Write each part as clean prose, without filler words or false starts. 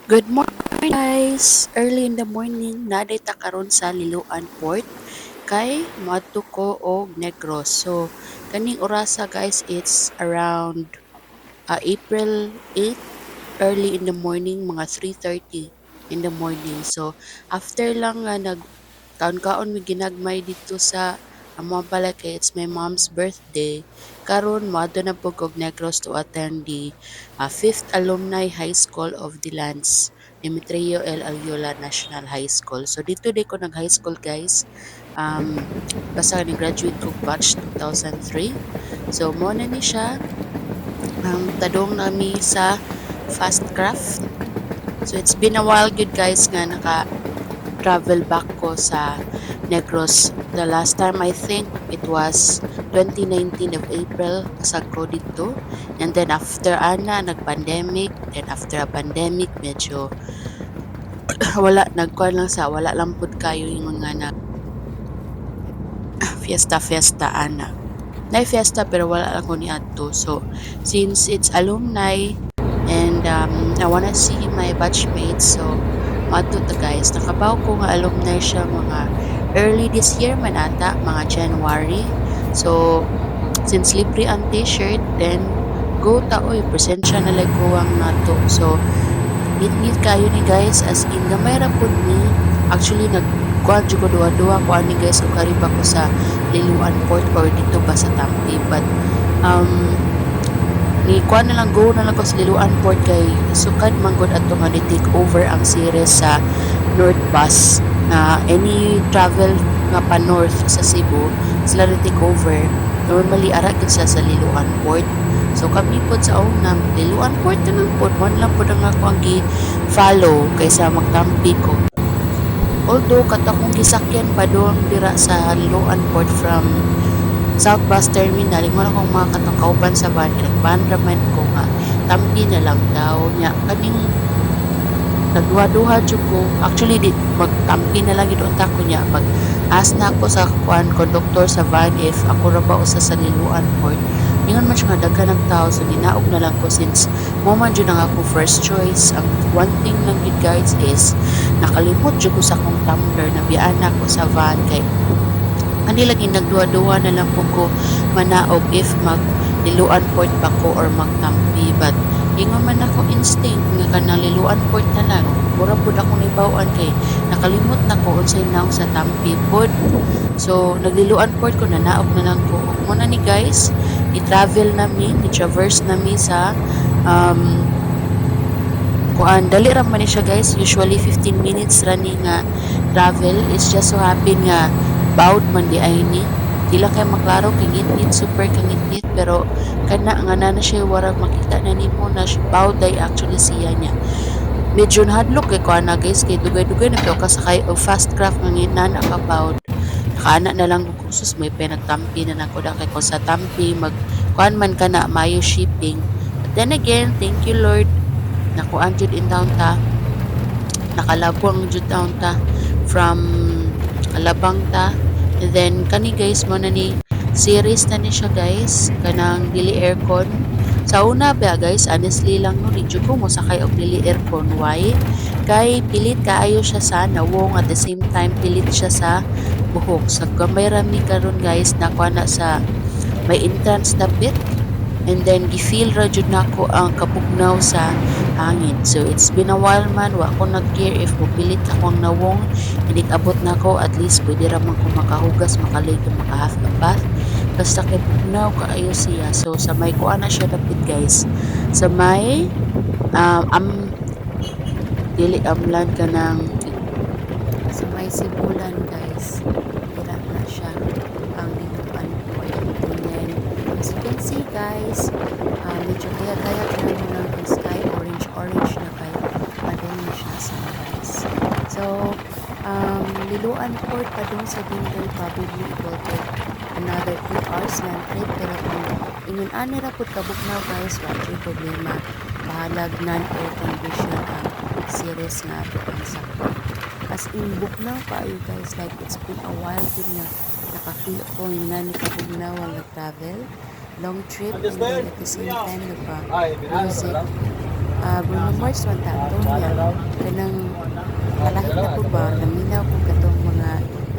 Good morning guys! Early in the morning, naday ta karon sa Liloan Port kay moadto ko og Negros. So, kaning orasa guys, it's around April 8, early in the morning, mga 3:30 in the morning. So, after lang nga kaon-kaon mi ginagmay dito sa among balay it's my mom's birthday. Karon moadto na pug og Negros to attend the 5th Alumni High School of the Lands, Demetrio L. Aliola National High School. So dito day ko nag high school guys. Basta ni-graduate ko batch 2003. So mo na ni siya tadong nami sa fast craft. So it's been a while good guys nga naka travel back ko sa Negros. The last time I think it was 2019 of April pasag ko dito. And then after nag-pandemic. Then after a pandemic medyo wala lang pud kayo yung mga na fiesta na fiesta pero wala lang ko ni adto. So since it's alumni and I wanna see my batchmates, so maadto ta guys. Nakabaw ko nga alumni siya mga early this year man ata, mga January. So since libre ang t-shirt, then go ta oy presensya na like ko ang nato. So meet kayo ni guys, as in gamay ra pud ni. Actually nagkuhan jud ko duwa-duwa ko ani guys ug kari pa ko sa Liloan Port or dito ba sa Tampi, but um ni kuha na lang go na lang ko sa Liloan Port kay sukad man gud ato nga ni take over ang series sa North Bus na any travel nga pa north sa Cebu sila ni take over. Normally ara gid sa Liloan Port. So kami po sa una, Liloan Port na lang po. One lang po na nga ako ang follow kaysa magtampi ko. Although katakong gisakyan pa doon dira sa Liloan Port from South Bus Terminal, yung mga akong mga katangkauban sa van, nagbanraman ko nga, tampi na lang daw niya. Kaning nagduha-duha jud ko. Actually, magtampi na lang doon ta ko niya. Pag ask na ako sa conductor sa van if ako ra ba usa sa Liloan Port. Ingon man siya nga daghan ng tao, so ginaog na lang ko since mo man jud ang ako first choice. Ang one thing lang yun guys is nakalimot jud ko sa akong tumbler na biyaan ako sa van kay ani lagi nagduwa-duwa na lang po ko manaog if mag Liloan Port ba ko or magtampi, but ingon man ako instinct nga kanang Liloan Port na lang. Mura pud ako nibaw-an kay nakalimot na ko unsay naong sa Tampi pod. So nagliloan Port ko na naog na lang ko. Mo na ni guys, i-travel nami, i-traverse nami sa kuan dali ra man ni siya guys. Usually 15 minutes running nga travel. It's just so happen nga bawd man di ay ni dila kay maklaro kay ngit super kangit pero kana nga na siya warag makita na nimo na bawd day actually siya niya. Medyo nahadlok kay kuan na guys kay dugay-dugay na ka sakay og fast craft nga nginana ka bawd. Nakaana na lang ko sus may pinagtampi na nako da kay ko sa Tampi mag kuan man kana mayo shipping. But then again, thank you Lord. Nakuan jud in down ta. Nakalabong jud down ta from Alabang ta. And then kani guys mo na ni series na ni siya guys kanang dili aircon. Sa una ba guys, honestly lang no, di ko mo sakay og dili aircon. Why? Kay pilit kaayo siya sa nawong, at the same time pilit siya sa buhok. Sa gamay rami karon guys nakuha na sa may entrance na bit. And then gifeel ra jud nako ang kabugnaw sa hangin. So it's been a while man wa ko nag-gear if mopilit ako ang nawong. Hindi abot nako at least pwede ra man ko makahugas, makaligo, maka-half a bath. Basta kay bugnaw kaayo siya. So sa may kuha na siya dapit guys. Sa may dili amlan ka ng sa may sibulan guys. Dira na siya ang Liloan Port. And then as you can see guys, medyo kaya-kaya na lang ang sky, orange na kayo. Padong na siya sa guys. So, Liloan Port padong sa Dingle probably it will take another 2 hours ng trip. Pero kung ingon ani ra pud kabugnaw guys, wala problema. Bahalag non-air condition ang series nga ato ang sakto. As in bugnaw kaayo guys, like it's been a while din na nakafeel ko nga ni kabugnaw ang nag-travel long trip, and then at the same time nagpa-music Bruno Mars man ta to niya kanang kalahit na po ba naminaw ko katong mga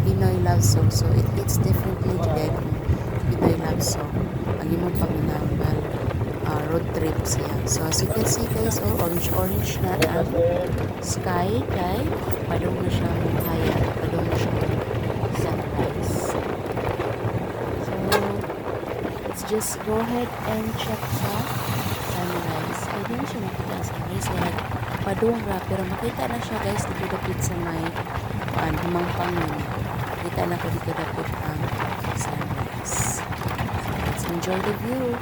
Pinoy love song, so it hits differently today kung Pinoy love song ang imong paminawal road trip siya. So as you can see guys, orange na ang sky kay padung na siya mong haya, padung na siya mong sunrise. So let's just go ahead and check sa sunrise. Pwede na siya makita ang sunrise kaya padung ra, pero makita na siya guys dito sa may Himangpangon. Kita na ko dito dapit ang sunrise. So let's enjoy the view.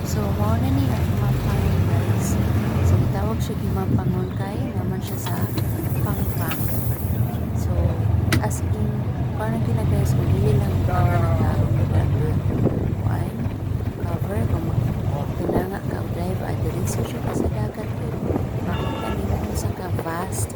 So, mao na ni ang Himangpangon guys. So, gitawag siya Himangpangon kay naman siya sa Pangpang. So, as in, parang kina guys, kung dili lang panganagkaroon na kuan, cover, kung tinanga ka o drive, at diretso siya pa sa dagat yun. Makita nila kung sa ka-vast.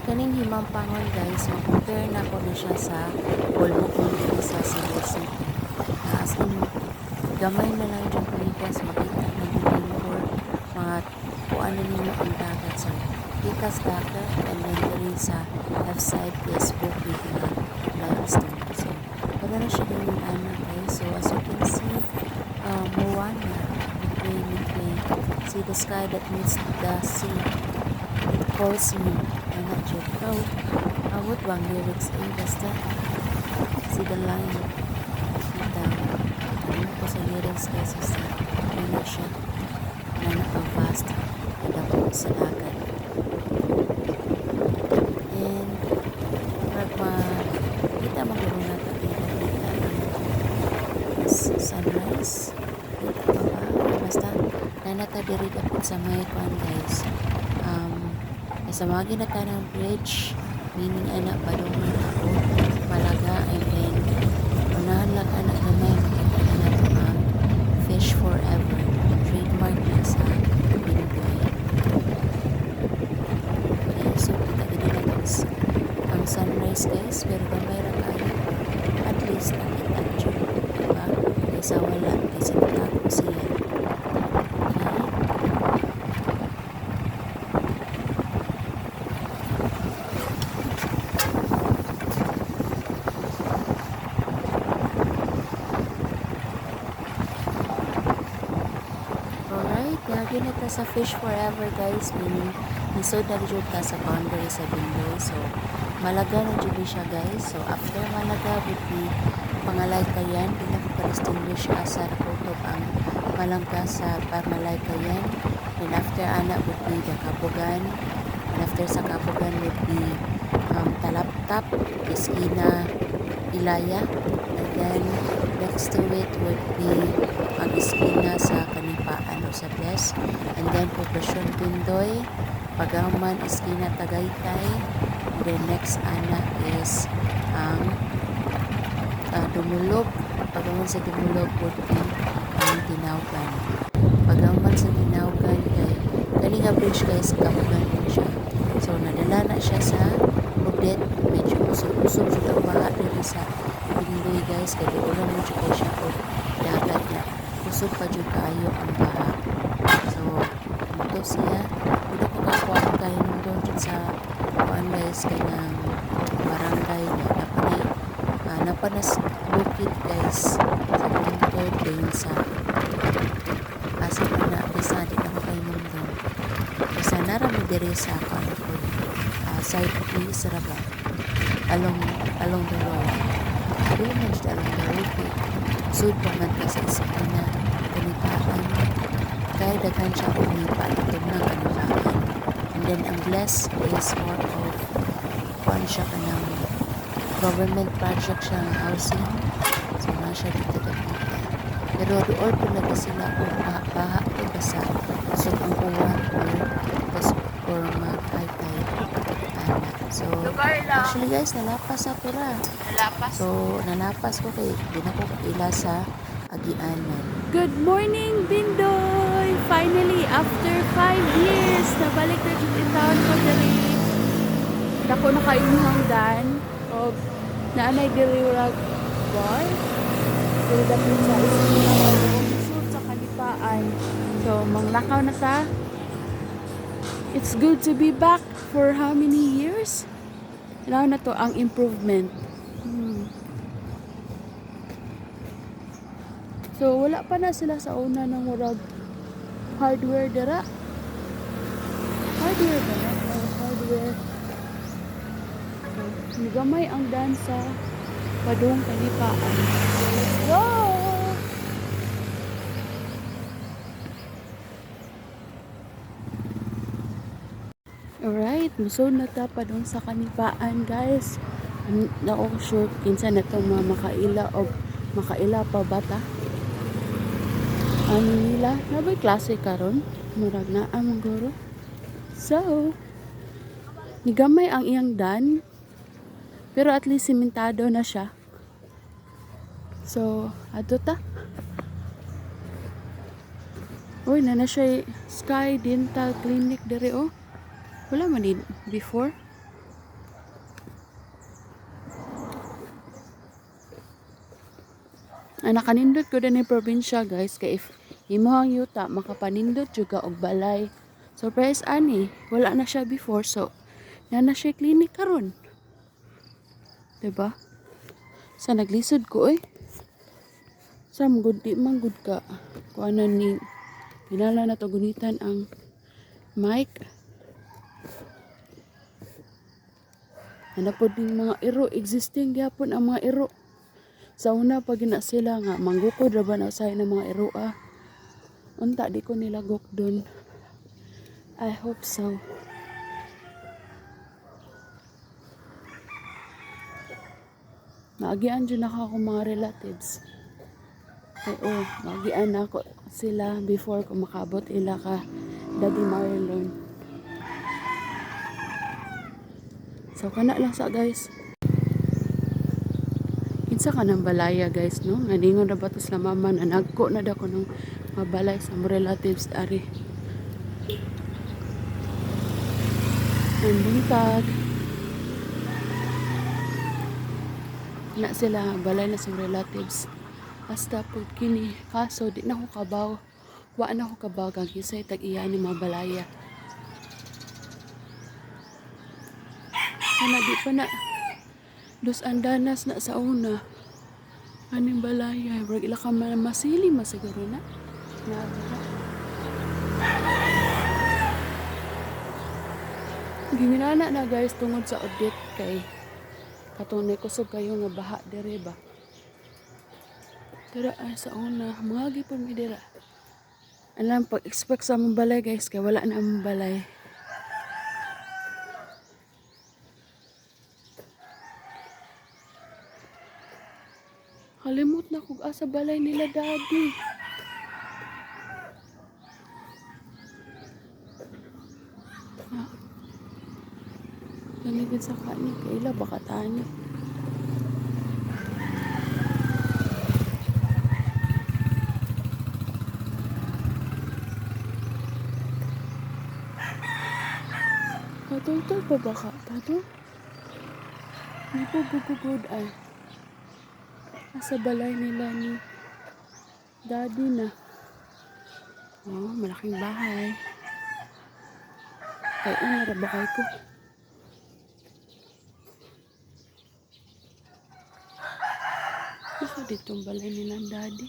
Kaning Himangpangon guys, compare na ko na siya sa Olmo-Olmo sa Cebu City. As in, gamay na lang dyan kulikas, makita na din for mga kuan na ninyo ang dagat. So, likas dagat, and then dali sa left side is bukid na limestone. So, wala na siya ganyan guys. So, as you can see, Moana, midway, see the sky that meets the sea. It calls me. Not sure. Oh, awot bang lyrics basta see the line kita ano ko sa lyrics guys basta ano siya na naka-vast kadako sa dagat, and kita magkaroon na ito kita ang sunrise, kita pa ba basta nanata diri dapit sa may kwan guys. Sa mga ginata ng bridge, meaning anak padungan ako malaga, and then unahan lang anak gamay makita na mga fish forever trademark na sa Bindoy. Okay, so kita gini na ang sunrise guys, pero gamay ra kayo at least nakita dyan, diba? Kaysa wala, kaysa natako siya. Lagi na ta sa fish forever guys, meaning nisod na dyan ta sa boundary sa Bindoy. So Malaga na dyan siya guys. So after Malaga would be Pangalaykayan. Pinaka-distinguish asa nakutob ang Malangka sa Pangalaykayan. And after ana would be the Kabugan. And after sa Kabugan would be Talaptap, Iskina, Ilaya. And then next to it would be ang Iskina sa Kanipaan o sa Bless. And then Poblacion Bindoy, Pagaman, Iskina, Tagaytay. And then next ana is ang Dumulog. Pagaman sa Dumulog would be ang Tinawgan. Pagaman sa Tinawgan kay Kalinga Bridge guys, Kabugan din siya. So nadala na siya sa Udet. Medyo usog-usog siya ang baha dito sa Bindoy guys. Kaya ulan mo siya siya o dagat na kusog pa dyan kaayo ang baha. So, ito siya. Dito ko kakuhaan kayo nung doon dyan sa kuhaan guys kanyang barangay niya. Napanas bukid guys sa bungtod din sa kasi na bisa di ako kayo nung doon. Bisa narami diri sa kuhaan ko. Side piece raba. Along the road. Doon man siya along the road. Sud pa man ka sa isipina. Kanitaan. Kaya daghan siya umipa. Itong ng kanitaan. And then ang bless is more of kuhaan siya ka ng government project siya ng housing. So na siya dito dapita. Pero doon talaga sila kung baha o basa. So ang uwan or mag-high-tide. So, actually guys, nalapas ako ra. So, nalapas ko kay di na ko ila sa agianan. Good morning, Bindoy! Finally, after 5 years, nabalik na dito in town ko dali. Dako na kayo hangdan o naanay diriwag bar. Dili dapit sa isip sa kalipaan. So, manglakaw na ta. It's good to be back for how many years? Ilan na to ang improvement. So, wala pa na sila sa una ng murag hardware dira. Hardware ba na? Hardware. So, gamay ang dansa padung kalipaan. Let's go! Alright, musod na ta pa doon sa kanipaan guys. Na ako sure kinsa na itong mga makaila pa bata. Ano nila? Nabay klase karon? Murag na among guro. So, nigamay ang iyang dan. Pero at least simentado na siya. So, ato ta. Uy, na siya Sky Dental Clinic dere oh. Wala man din before. Nakanindot ko din yung probinsya guys. Kaya if imuhang yuta, makapanindot juga og balay. Surprise ani, wala na siya before. So, na siya clinic karon. Diba? Sa naglisod ko eh. Sa magod di man gud ka. Kung ano ni, pinala na to gunitan ang mic. Ano po din mga iro, existing gyapon ang mga iro. Sa una pag na sila nga, manggukod ra ba na usahay ng mga iro ah. Unta di ko nilagok dun. I hope so. Naagian dyan ako mga relatives. Ay naagian ako sila before ko makabot ila ka Daddy Marlon. So, kana lang sa guys. Kinsa ka ng balaya guys, no? Naningon na ba ito sila mama na nagko na dako ng mabalay sa mga relatives ari. Nandungtag. Na sila, balay na sa relatives. Hasta po kini. Kaso, di na ko kabaw. Wa na ko kabaw kang kisay tag-iya ni mga balaya. Ano, di pa na Dos Andanas na sa una. Aning balaya. Brag ila ka masili masiguro na. Ginginana na guys tungod sa audit kay katunay ko sub kayo nga baha dere ba. Tara sa una. Mga gipon mi dira. Alam pag-expect sa mong balay guys kay wala na among balay. Kalimut na kung asa balay nila daddy. Ganigin sa kanin. Kaila baka tani. Patultol pa baka? Tato? Hindi po gugugod ay. Asa balay nila ni daddy na. Oh, malaking bahay. Kaya narabakay ko. Gusto dito ang balay nila ang daddy.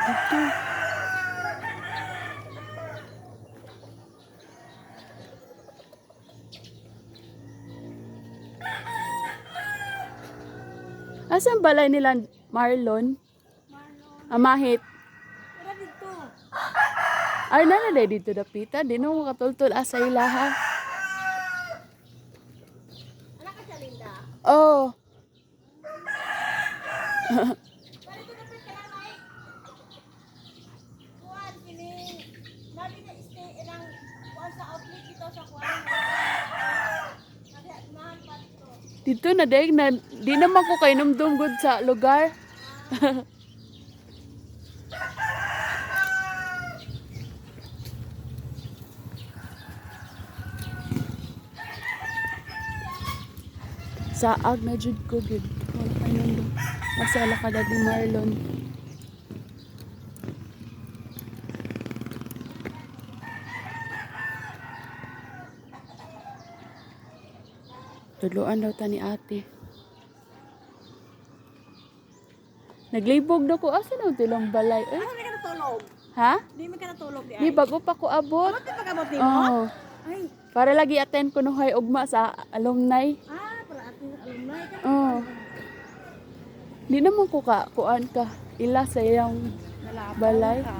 Dito. Asan balay nila Marlon? Amahit. Tara dito. Ay, na dito dapita. Di na mo katultol asa ilaha. Anak ka sa Linda. Oh. Balik ko na ka lang ay. Kuan kini. Nabi na stay ilang kuan sa outlet dito sa kuan. Naghaman pa dito. Dito na daig na di naman ko kay numdum good sa lugar. Saag na jud ko gid. Wala kay numdum. Masala ka dadi Marlon. Tuluan daw ta ni ate. Naglibog na ko. Asa na tilang balay? Eh? Ano ka natulog? Ha? Di man ka natulog di Di ay. bago pa ko abot. Ano pa kabot mo? Oo. Ay. Para lagi attend ko no hay ugma sa alumni. Para ating alumni ka. Oo. Di naman ko kuan ka. Ila sa iyang Nalapaw balay. ka.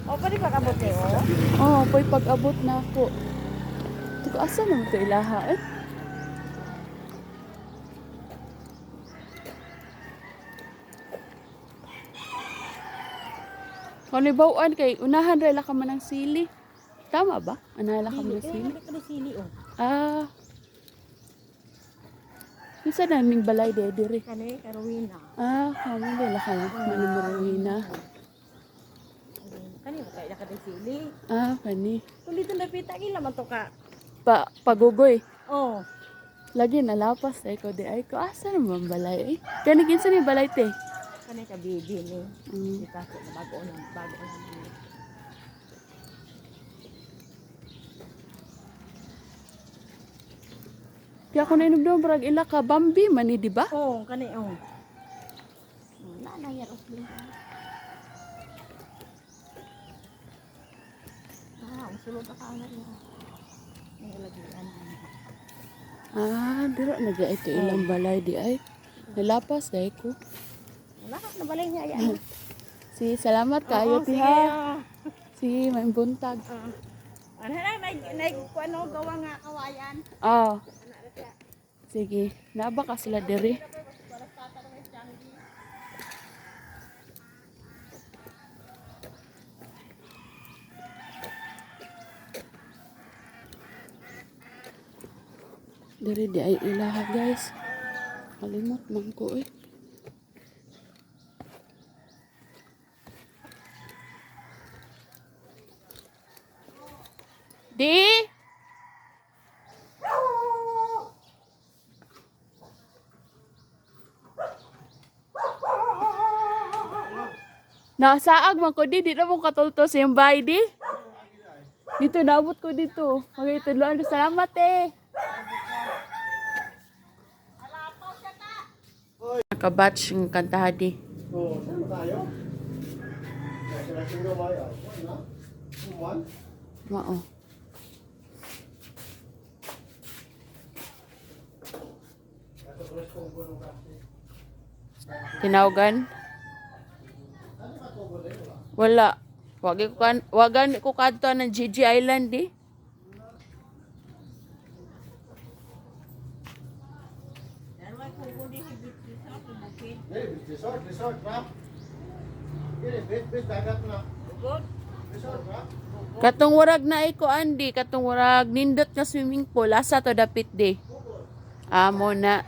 O pwede pa kabot mo? Oo, po'y pag-abot na ako. Tuko, asa naman ito ilaha eh? Kung nibawaan kay, unahan rela ka man ng sili. Tama ba? Unahan ka man ng sili? Kaya ka sili oh. Ah. Isa na ning balay de diri. Kani Carolina. Ah, kamo dela ka manumarina. Kani ba kaya ka sili? Ah, kani. Kung dito napita gila man to ka. Pagugoy. Oh. Lagi nalapas ay ko di ay ko asa naman balay eh. Kani kinsa ni balay te? Kani ka baby ni. Mm. Kita sa bago na. Kaya ako na inugdaw brag ila ka Bambi man ni di ba? Oh, kani oh. Nanay ya Roslyn. Usulod ka ana niya. Ang lagian. Ah, dira naga ito ilang balay di ay. Nalapas dai ko. Wala ka na balay niya yan. Si salamat kayo ti ha. Si may buntag. Ano na ano gawa nga kawayan. Ah. Sige, naba ka sila diri. Diri di ay ilaha guys. Kalimot man ko eh. Di? Nasaag man ko di na mo katulto sa yung bahay di. Dito naabot ko dito. Okay, tudloan ko. Salamat eh. Nakabatch yung kantahan di. Oh, saan tayo? Sila ba yan? One? Mao. Tinawagan? Wala. Wagan ko kadto ng GG Island di. Resort, rap. Bis, dagat na. Resort, rap. Katong warag na iko andi, katong warag nindot nga swimming pool asa to dapit di. Amo na.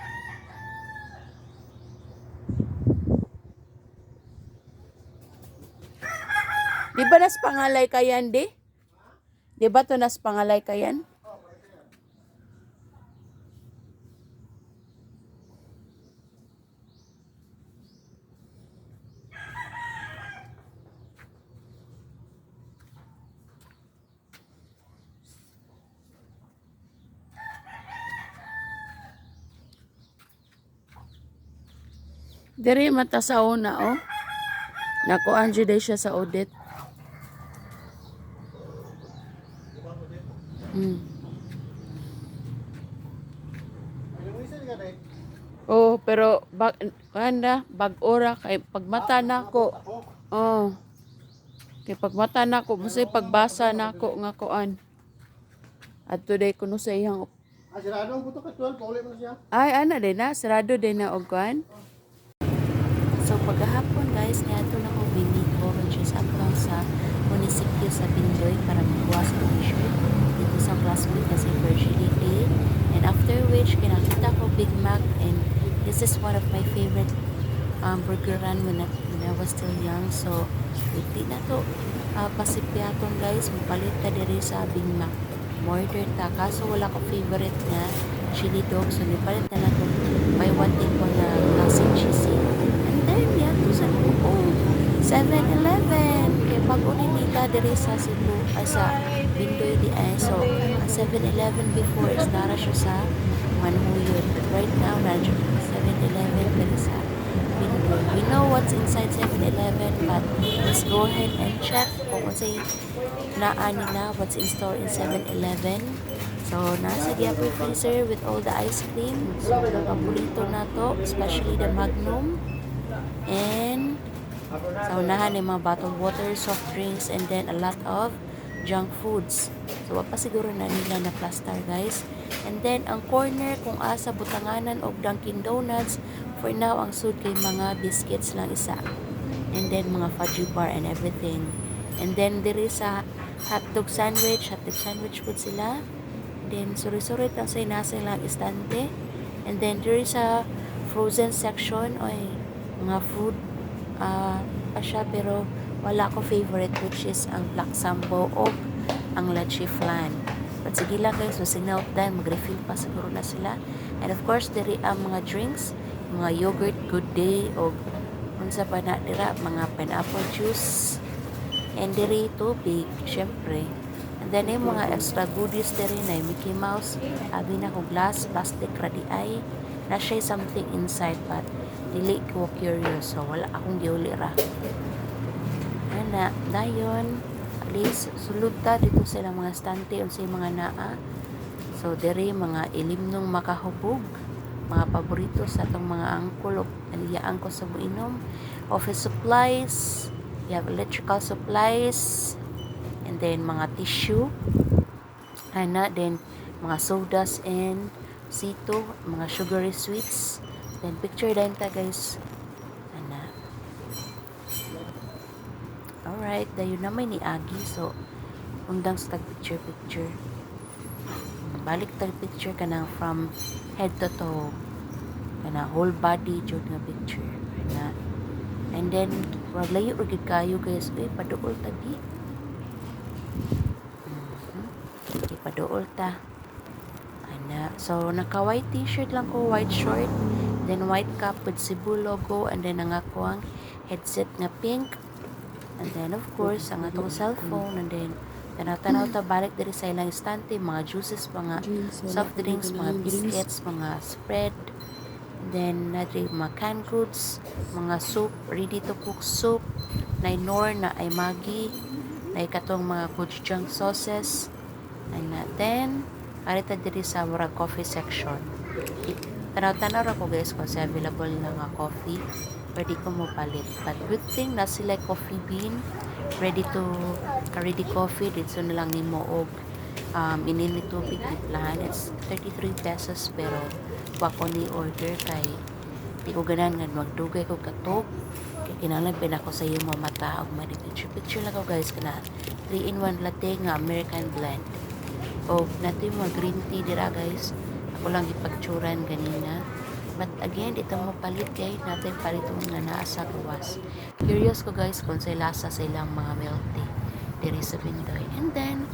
Di ba nas pangalay kayan di? Di ba to nas pangalay kayan? Diri mata sa una, oh. Nakuan jud day siya sa audit. Hmm. Yung isa ka dai. Oh, pero bag ora kay pagmata nako. Ako. Oh. Kay pagmata nako, musay pagbasa nako nga kuan. At today kuno sa iyang Sirado ang buto ka 12, pauli mo na siya. ay ana din na sarado din na og kuan. So pagkahapon guys, ngayon na ko biniko which is up lang sa munisipyo sa Bindoy para magbuwas ko t-shirt dito sa classmate kasi virtually day. And after which, kinakita ko Big Mac and this is one of my favorite burger run when I was still young. So, hindi na to pasipyaton guys, mapalit ka diri sa Big Mac. Order ta, kaso wala ko favorite nga chili dog. So, nipalit na lang kung may one thing ko na classic cheesy. And then, yan, sa 7-Eleven. Kaya bago nila diri sa Cebu, ay sa Bindoy di ay. So, ang 7-Eleven before is nara siya sa Manhuyod. But right now, nara siya sa 7-Eleven diri sa Bindoy. We know what's inside 7-Eleven, but let's go ahead and check kung say naa nila what's in store in 7-Eleven. So, nasa Giapo freezer with all the ice cream. So, paborito na to, especially the Magnum. And sa unahan yung mga bottled water, soft drinks, and then a lot of junk foods. So, wapa siguro na nila na plaster, guys. And then, ang corner, kung asa butanganan o Dunkin Donuts, for now, ang sud kay mga biscuits lang isa. And then, mga fudgy bar and everything. And then, diri sa hotdog sandwich food sila. And then, suri-suri lang sa nasa lang istante. And then, diri sa frozen section, oy, mga food, pa siya, pero wala ko favorite which is ang Black Sambo o ang Leche Flan. But sige lang guys, so signal dahil mag-refill pa siguro na sila. And of course, diri ang mga drinks, mga yogurt, Good Day, o unsa pa na dira, mga pineapple juice, and diri tubig, syempre. And then yung mga extra goodies diri na Mickey Mouse, abi na ko glass, plastic, radi ay, na siya something inside, but dili ko curious, so wala akong giuli ra. Ana, dayon, at least sulod ta dito sila mga stante unsay mga naa. So diri mga ilimnong makahubog, mga paborito sa atong mga angkol o aliyaan ko sa buinom. Office supplies, you have electrical supplies, and then mga tissue, ana, then mga sodas and sito, mga sugary sweets. Then, picture din ta, guys. Ana. Alright, dayon na may ni Agi. So, undang sa tag-picture. Balik tag-picture ka na from head to toe. Kana whole body, jud nga picture. Ana. And then, wag layo ugid kayo, guys. Uy, paduol ta di. Okay, paduol ta. Ana. So, naka-white t-shirt lang ko, white short. Then white cap with Cebu logo, and then ang akong headset nga pink, and then of course ang atong cellphone, and then tanaw-tanaw ta balik diri sa ilang estante, mga juices, mga soft drinks, mga biscuits, mga spread, and then nadri mga canned goods, mga soup, ready to cook soup, na Knorr, na ay Maggi, na katong mga gochujang sauces, and then arita diri sa murag coffee section. Tanaw-tanaw ra ko guys kung sa available na nga coffee, pwede ko mo palit. But good thing na sila coffee bean, ready coffee, dito na lang nimo og inini tubig tiplahan. It's 33 pesos pero wa ko ni order kay di ko ganan nga magdugay ko katog. Kay kinahanglan pin ako sa iyo mamata og picture lang ko guys kana 3-in-1 latte nga American blend. O nato yung mga green tea dira guys. Ako lang ipagtsuran ganina. But again, ito mo palit kay natin palitong nga naa sa gawas. Curious ko guys kung sa lasa sa ilang mga milk tea diri sa Bindoy. And then,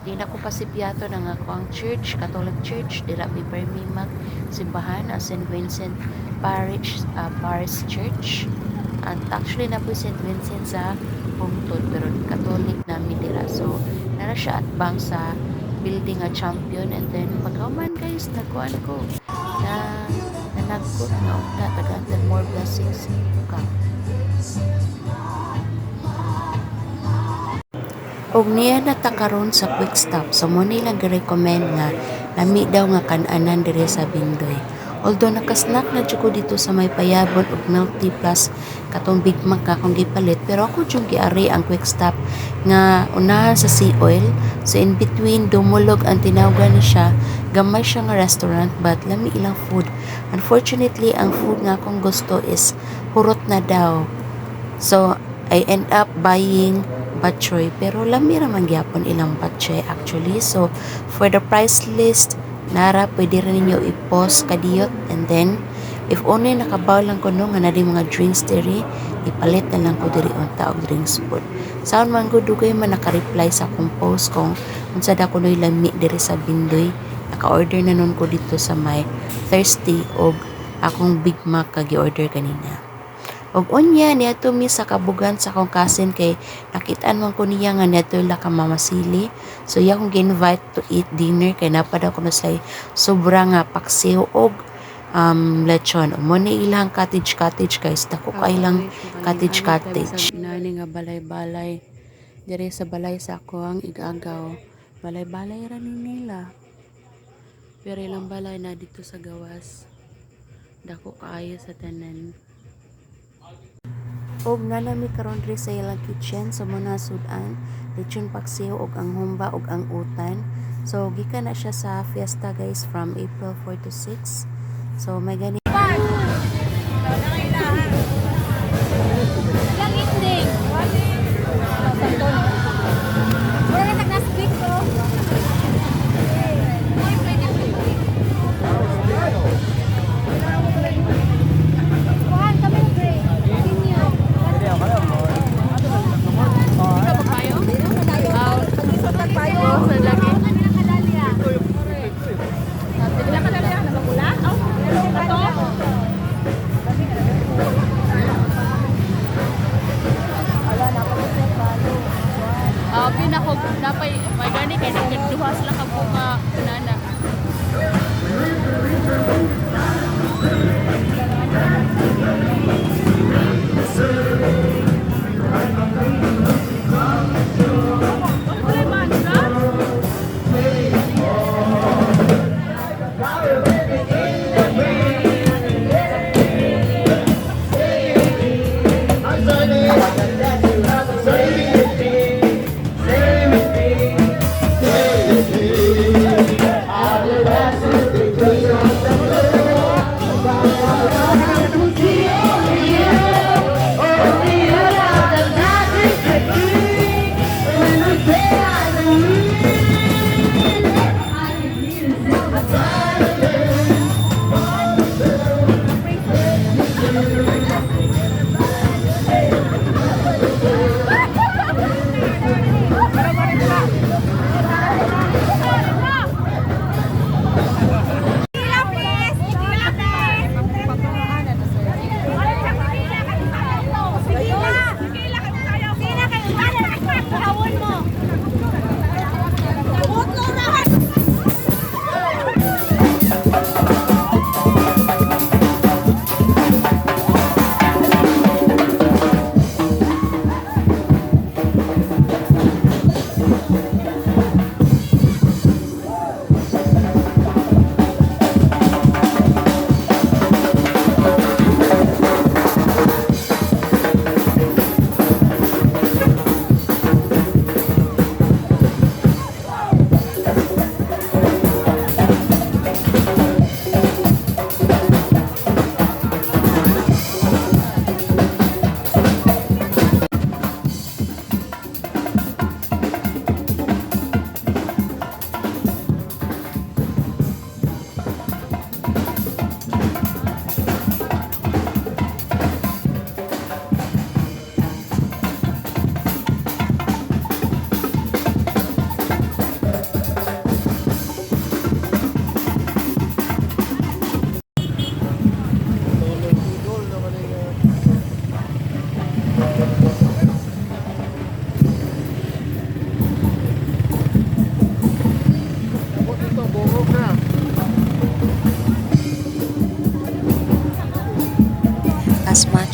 di na ko pasipyato ng ako ang church, Catholic Church, dira mi Birmingham, simbahan, St. Vincent Parish Church. At actually na po St. Vincent sa Pungtod, pero Catholic namin dira. So, nara siya at bang sa building a champion, and then pagkaman guys nagkuan ko na managkot nga unta tagaan more blessings ka. Og niya natakaron sa quick stop, so mo nilang gi-recommend nga lami daw nga kan-anan dire sa Bindoy. Although nakasnack na jud ko dito sa may payabon og milk tea plus katong Big Mac nga akong gipalit, pero ako jud giari ang quick stop nga unahan sa Sea Oil. So in between dumulog ang tinawgan ni siya, gamay siya nga restaurant but lami ilang food. Unfortunately, ang food nga akong gusto is hurot na daw. So I end up buying batchoy, pero lami ra man gyapon ilang batchoy actually. So for the price list nara pwede rin ninyo i-post kadiyot, and then if only nakabaw lang ko no nga na di mga drinks diri, ipalit na lang ko diri unta og drinks food. Sound man good dugay man naka-reply sa akong post kung unsa da kunoy lami diri sa Bindoy. Naka-order na nun ko dito sa may Thirsty og akong Big Mac kag gi-order kanina. Og unya niya to mi sa kabugan sa akong cousin kay nakitaan man ko niya nga niya la ka mamasili. So iya akong gi-invite to eat dinner kay napadaw ko na say sobra nga paksiw og lechon. Mo ni ilang cottage guys, dako ka ilang cottage. Nani nga balay-balay. Diri sa balay sa ako ang igagaw. Balay-balay ra ni nila. Pero ilang balay na dito sa gawas. Dako kaayo sa tanan. Og nanami karon diri sa ilang kitchen sa muna sudan, lechon paksiw og ang humba og ang utan. So gikan na siya sa fiesta guys from April 4 to 6. So may gani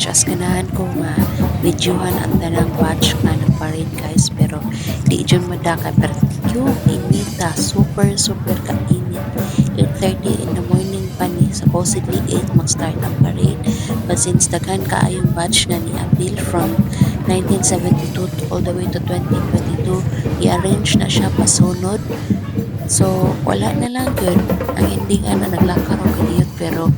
Just ganahan ko nga videohan ang tanang batch nga ng parade guys, pero di dyan madaka, pero yung inita, super ka-init. 8:30 in the morning pa ni, supposedly 8 mag-start ang parade, but since daghan kaayong batch na ni Apil from 1972 all the way to 2022, i-arrange na siya pasunod. So, wala na lang yun. Ang ending na naglakar ako kaniyot, pero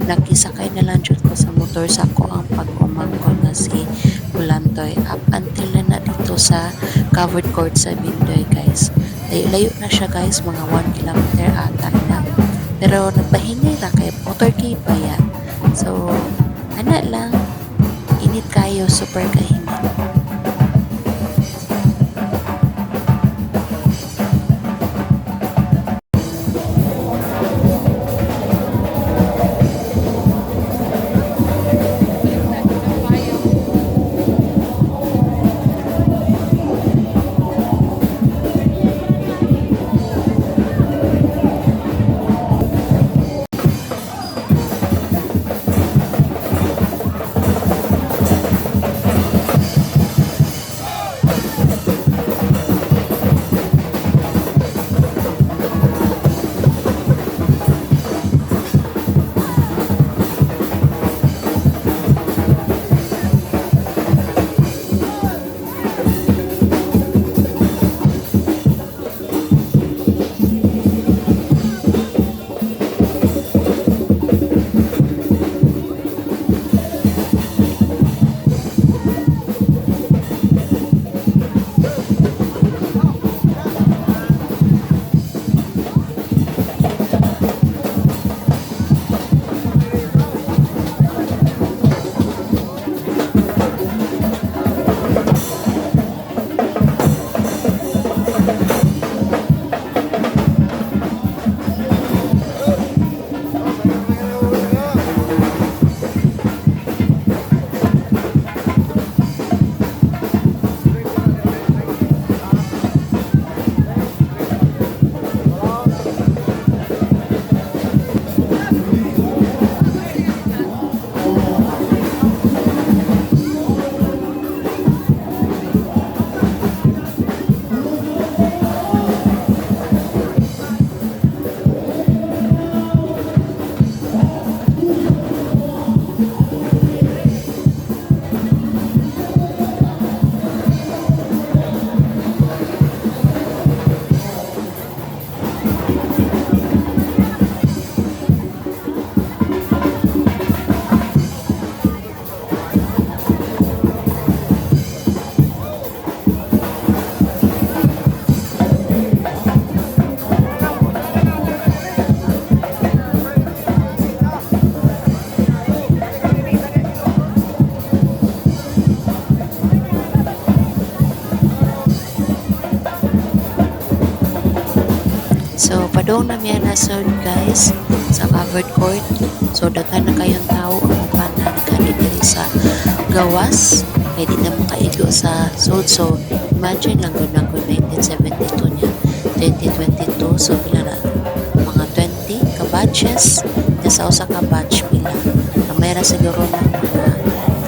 nakisakay na lang yun ko sa motor sa ko ang pag-umangkon na si Bulantoy. Up until na dito sa covered court sa Bindoy guys. Layo na siya guys, mga 1 kilometer ata na. Pero nagpahingay ra kay motorcade pa yan. So, ana lang. Init kayo, super kainit. So, padong na miya nasod guys sa covered court. So, daghan na kayong tao ang upan na nagkani diri sa gawas. Kaya di na makaigo sa sod. So, imagine lang gud na 1972 niya. 2022. So, pila na? Mga 20 ka-batches. Nasa usa ka batch pila. Na mayroon siguro ng mga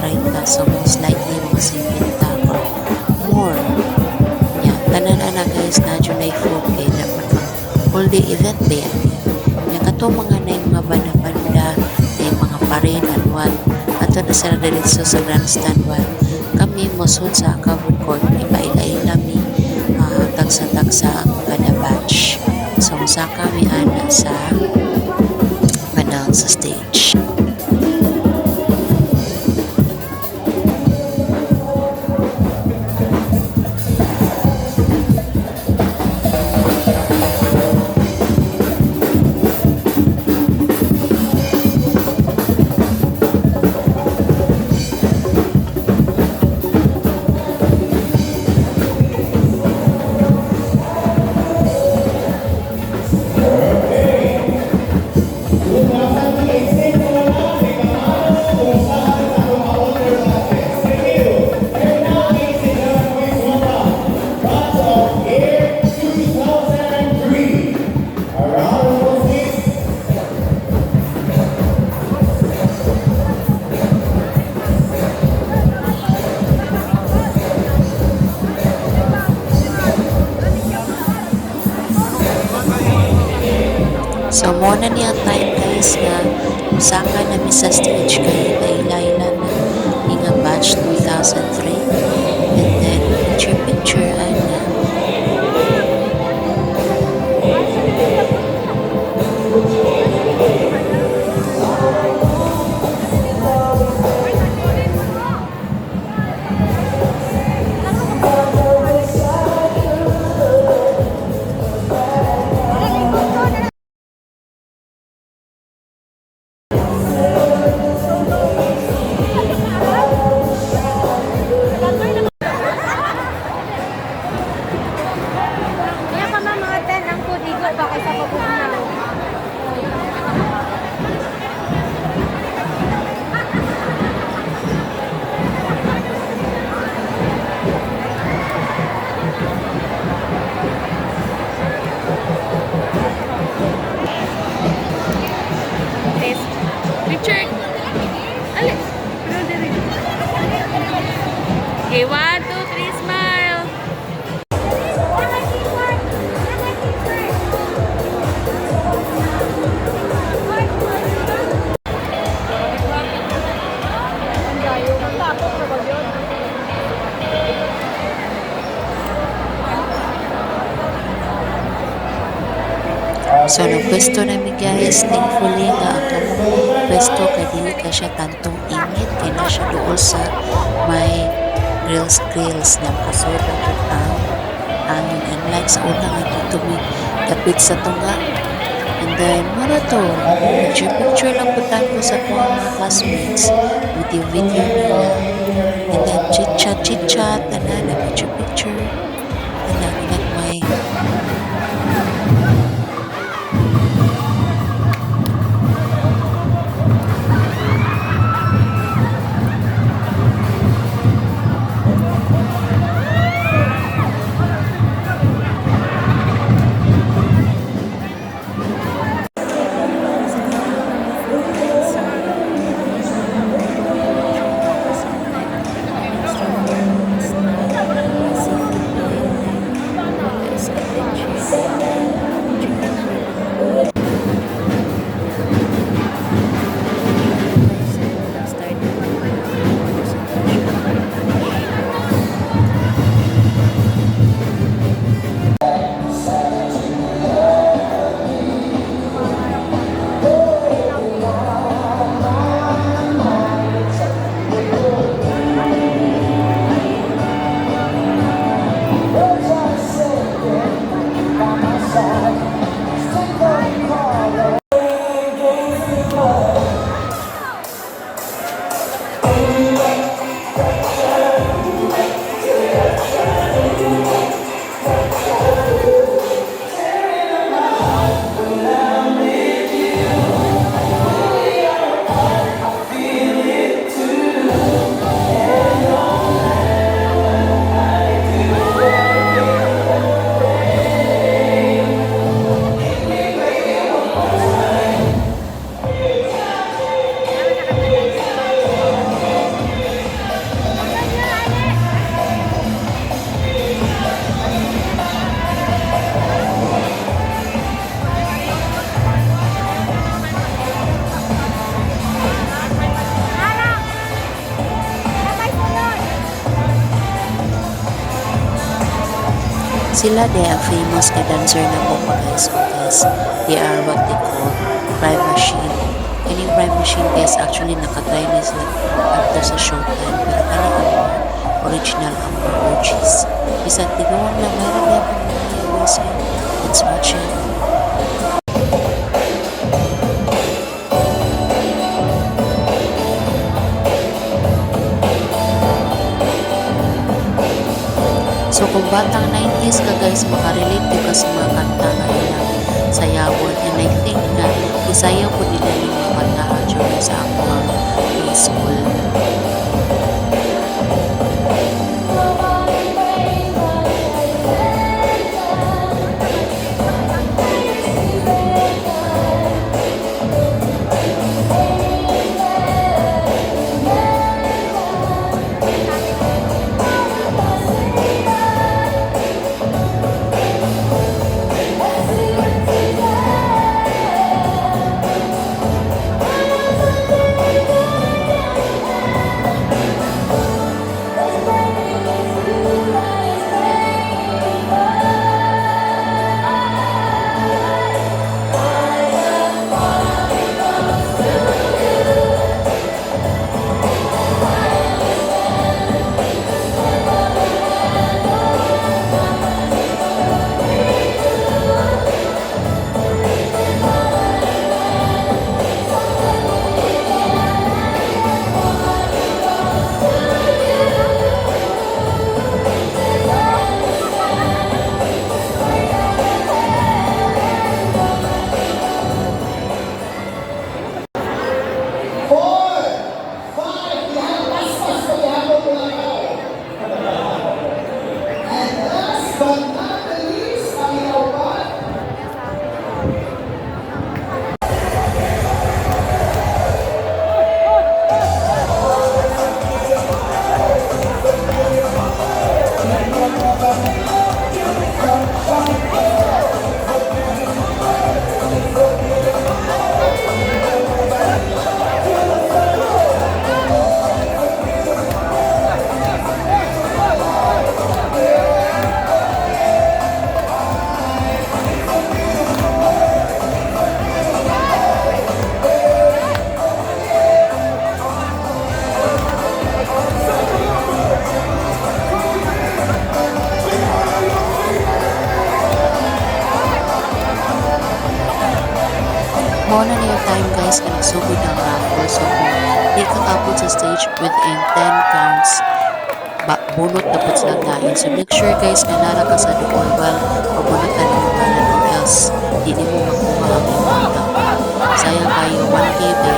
30. So, most likely mga 50 or more. Yeah, tanan na guys na Junay food kay dapat all day event ba yan? Yung kato mga na yung mga banda-banda, na yung mga parade and what. Ato na sila diretso sa grandstand what. Kami mosun sa covered court, ipaila-ila mi tagsa-tagsa ang kada batch. So, sa kami ana sa kanang sa stage. So, muna niya time guys nga usaka na mi sa stage kay Layla na ni nga batch 2003. And then, picture ana. Kaya ka mga 10 ang kudigo pa kaysa pabugnaw. Picture. Ali. Ano diri? Okay, 1, 2, 3, smile. So, nagpwesto namin guys. Thankfully nga ang pwesto kay dili ka siya tantong init kay na siya dool sa may grills na kasoda ko ang hangin. And like sa una nga dito may kapit sa tunga. And then, mara to, picture lang putan ko sa mga classmates with yung video nila. And then, chit-chat, tanan, na picture. Tanan, may sila they are famous na dancer na po guys because they are what they call prime machine. Kining prime machine guys actually nakatry na sila after sa showtime pero kani ang original ang mga OGs. Bisan tigawang lang meron na po mga USA. Let's watch it. So kung batang 90s ka guys, makarelate ko ka sa mga kanta na ilang sayawon. And I think na isayaw ko nila yung mga kanta during sa akong preschool. mauna na yung time guys na nagsugod ng raffle. So kung di ka kapot sa stage within 10 counts, bunot na po silang lain. So make sure guys na nara ka sa doon while mabunutan mo tanan or else hindi mo makuha ang imong tapa. Sayang kayo 1K ba.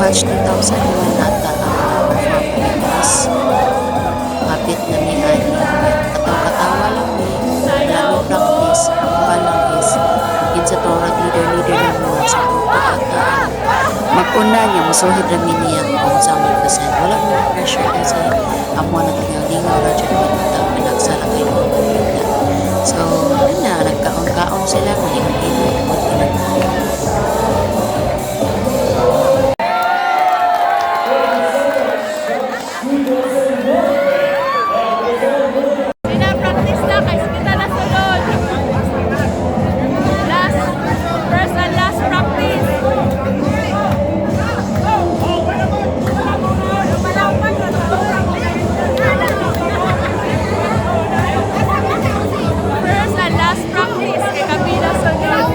March 2001 ata ang performance. Kapit na ni Ani. Katawa-katawa lang ni. Maraming practice. Ang lang is maging sa torag leader na mula sa grupo ata. Mag-una niya, masuhid rami niya kung sa 100%. Wala mo pressure kasi amo na tingaw-lingaw na dyan pinagtang pinagsala kayo mga kapita. So, nagkaon-kaon sila. Ngayon-ngayon na pinagtang. Pina-practice na kay kita na sulod. First and last practice. First and last practice kay kapila sulod.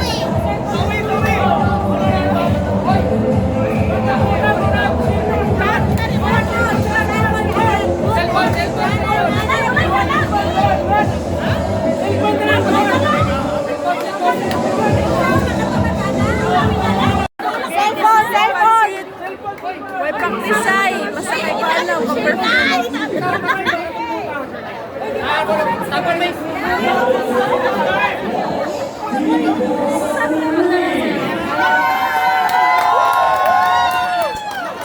May practice ay masakay pa lang mag-perform.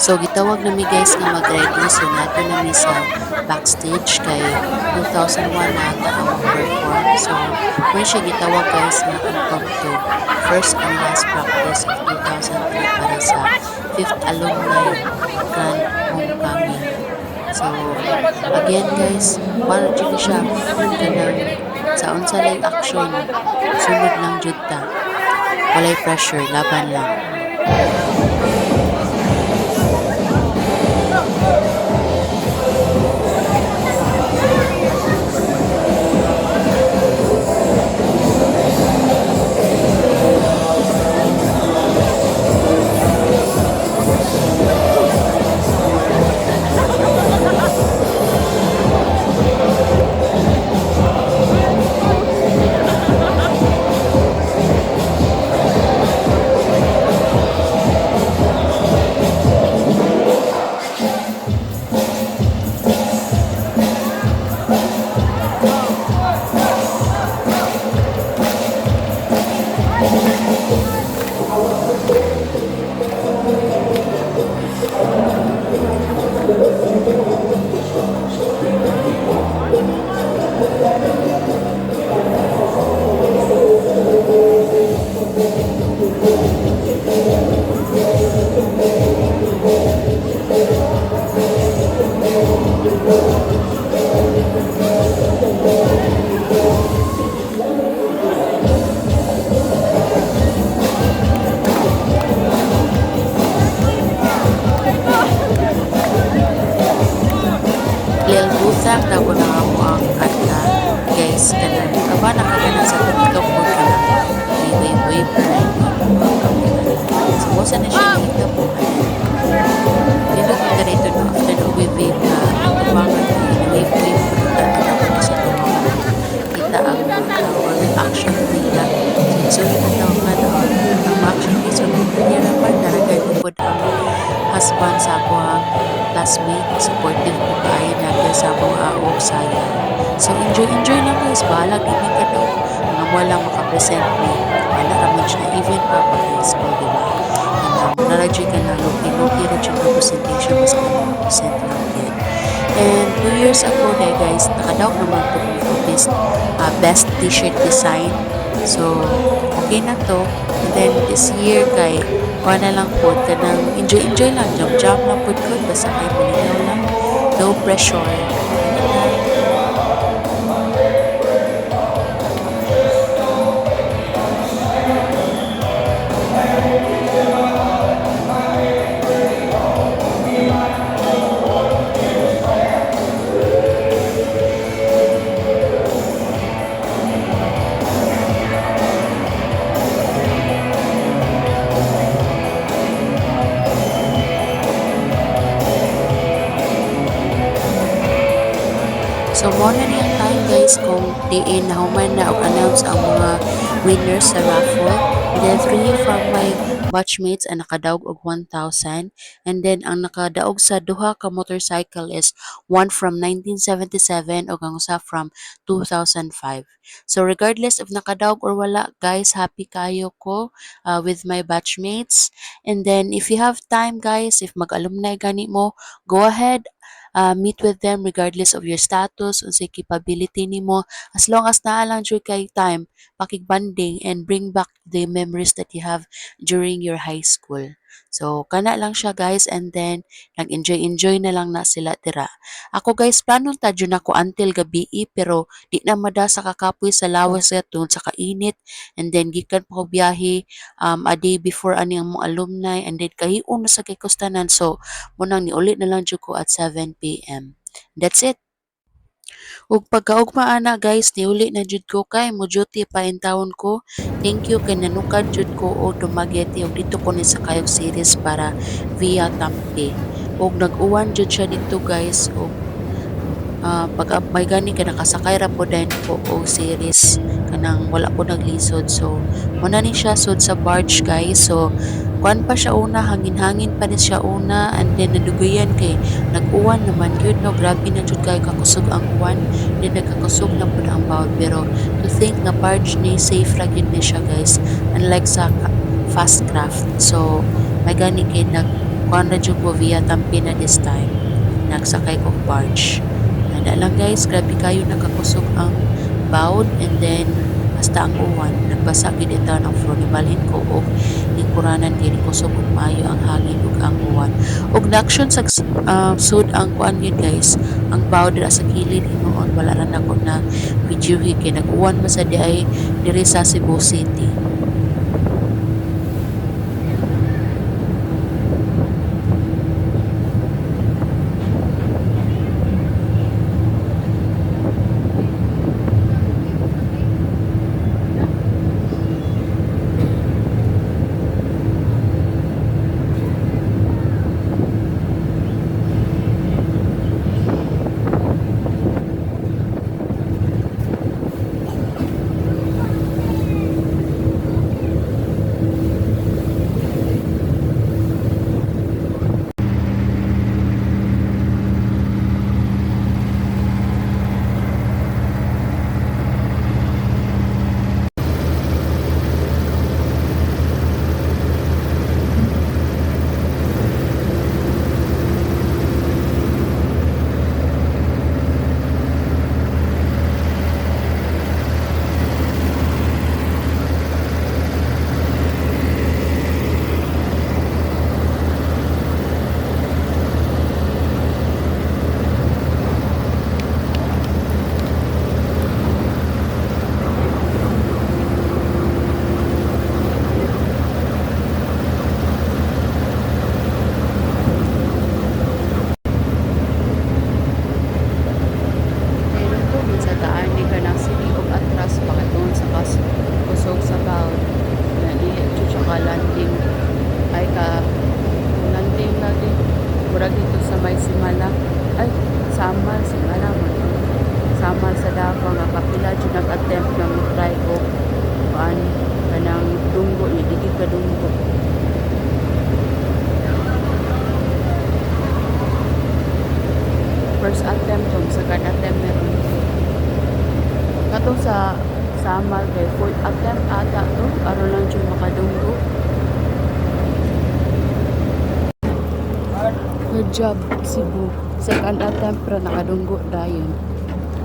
So gitawag nami guys nga mag-ready, so nato nami sa backstage kay 2001 nata ang perform. So when siya gitawag guys nga impromptu first and last practice of 2003 para sa 5th alumni grand homecoming. So again guys, para dyan siya kanang sa unsa lay action, sunod lang jud ta. Walay pressure, laban lang. Lil Busak na ko na ako ang kanta guys kanan kaba nakagana sa tuktok mo ka wave so mosa na siya kita po dito ko ka rito no after the wave na tumangan na wave kita na sa tumangan kita ang action nila so ito daw ka na ang action is so niya naman naragan po ang husband sa ako ang classmate, supportive ko kayo natin sa mga aok saya. So enjoy lang guys, bahala gini ka daw. Mga mo lang makapresent me. Wala raman siya, even pa pag high school, di ba? Naradyo ka na, loki-loki rin siya representation, mas ka na represent lang yan. And 2 years ago na guys, nakadaw naman ito this best t-shirt design. So, okay na to. And then this year kay kuha na lang po ka ng enjoy lang, jam lang po ko, basta kay malinaw lang, no pressure. So, mo na niyang time guys kung diin na human na announce ang mga winners sa raffle. And then, 3 from my batchmates ang nakadaog og 1,000. And then, ang nakadaog sa duha ka motorcycle is one from 1977 o ang usa from 2005. So, regardless if nakadaog or wala, guys, happy kayo ko with my batchmates. And then, if you have time, guys, if mag-alumni gani mo, go ahead, meet with them regardless of your status, unsay capability nimo, as long as naa lang jud kay time, pakigbanding and bring back the memories that you have during your high school. So, kana lang siya guys, and then nag-enjoy na lang na sila tira. Ako guys, planong tadyo na ko until gabi pero di na mada sa kakapoy sa lawas tungod sa kainit, and then gikan pa ko biyahe a day before ani ang mga alumni, and then kahiun na sa kay kustanan, so munang niulit na lang jud ko at 7 p.m. That's it. Ug pagkaugma ana guys, niuli na jud ko kay mo duty pa in town ko. Thank you kay nanukad jud ko og Dumaguete ug dito ko ni sa kayog series para via Tampi. Ug nag-uwan jud siya dito guys, ug pag may gani ka nakasakay ra po din po o series kanang wala po naglisod, so muna ni siya sud sa barge guys. So kuan pa siya una, hangin-hangin pa ni siya una, and then nadugayan kay nag-uwan naman yun, no, grabe na jud kay kakusog ang uwan, then nagkakusog na po ang bawd, pero to think na barge ni safe ra gyud ni siya guys, unlike sa fast craft. So may gani kay kuan na jud ko via Tampi na this time, nagsakay ko barge. Nada lang guys, grabe kayo nakakusog ang bawd, and then basta ang uwan, nagbasa gid ita ng floor, nibalhin ko og lingkuranan kay kusog ug maayo ang hangin ug ang uwan. Ug na-action sa sud ang kuan yun guys, ang bawd dira sa kilid hinuon wala ra nako na video kay nag-uwan man sa diay diri sa Cebu City. Samal sa Davao nga kapila jud nag-attempt na mo-try ko kuan kanang dunggo ni dili ka dunggo. First attempt to, second attempt meron. Katong sa Samal kay fourth attempt ata to aron lang jud makadunggo. Good job Cebu. Second attempt ra nakadunggo dayon.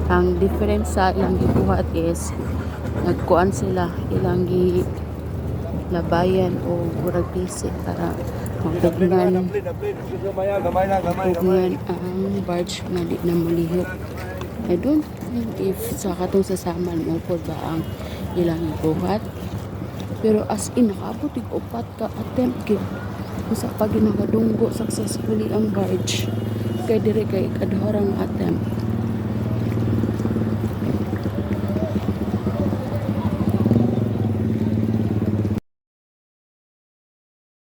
Ang difference sa ilang gibuhat is nagkuan sila ilang labayan o murag PC para magdugnan ang barge nga di na mulihok. I don't think if sa katong sasaman mo po ba ang ilang gibuhat, pero as in nakaabot tig upat ka attempt gid usa pa ginakadunggo successfully ang barge kay dire kay ikaduharang attempt.